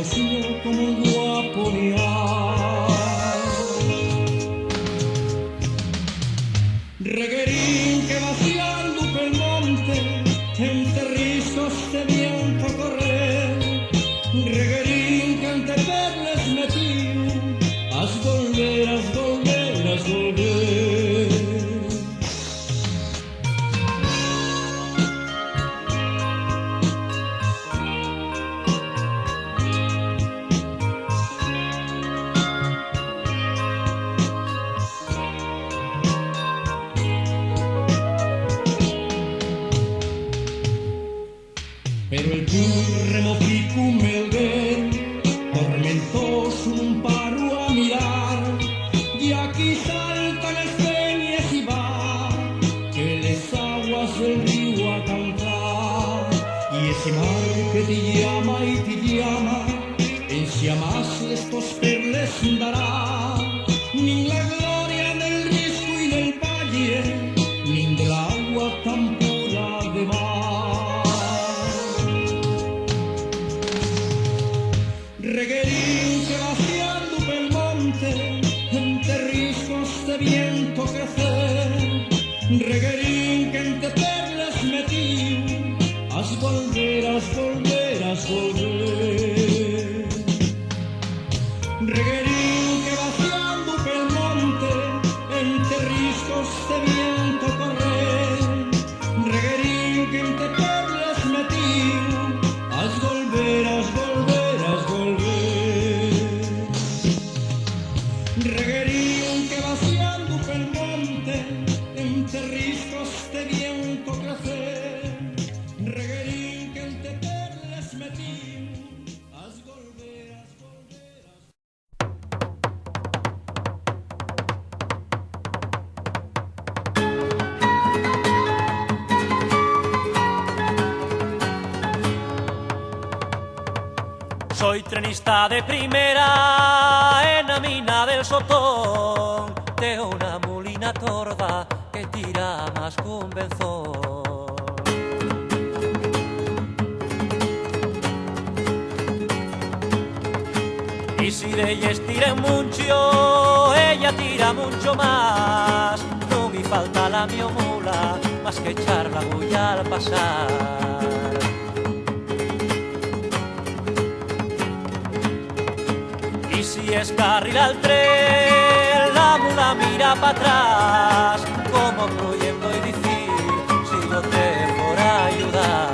conoció como un guapo reguerín que vaciando pel monte entre riscos de viento correr, reguerín que ante perles metiu, as volver, as volver, as volver. Pero el curremo ficu melguer, tormentoso un paro a mirar, y aquí saltan las peñas y va, que les aguas del río a cantar, y ese mar que te llama y te llama, en si amas estos perles dará, ni la gloria del risco y del valle, ni del agua tan pura de mar. Reguerín que vaciando pel monte, entre riscos de viento crecer, reguerín que entre perles metiu, as volver, as volver, as volver. Reguerín que vaciando pel monte, entre riscos de viento correr, reguerín que entre perles metiu, as volver, as volver, as volver. Reguerín que vaciando pel monte, entre riscos de viento crecer, reguerín que entre perles metiu, as volver, as volver, as... Soy trenista de primera en la mina del Sotón, de una mulina torda que tira más que un benzón. Y si de ella estira mucho, ella tira mucho más. No me falta la mi mula, más que echar la bulla al pasar. Y si escarrila el tren, la mula mira para atrás, como creyendo y decir, si yo te por ayudar.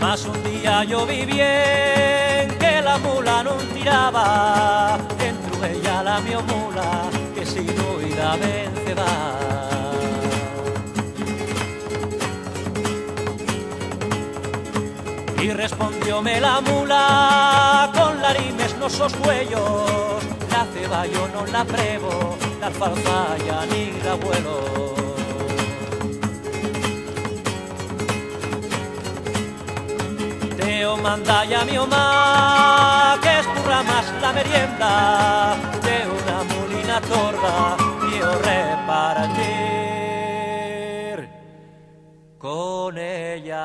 Mas un día yo vi bien que la mula no tiraba, dentro ella la mi mula, que si no ida vence va. Y respondióme la mula con larimes no sos cuellos, la ceba yo no la pruebo, la alfalfa ya ni la vuelo. Manda ya mi mamá que escurra más la merienda de una mulina torda y yo repartir con ella.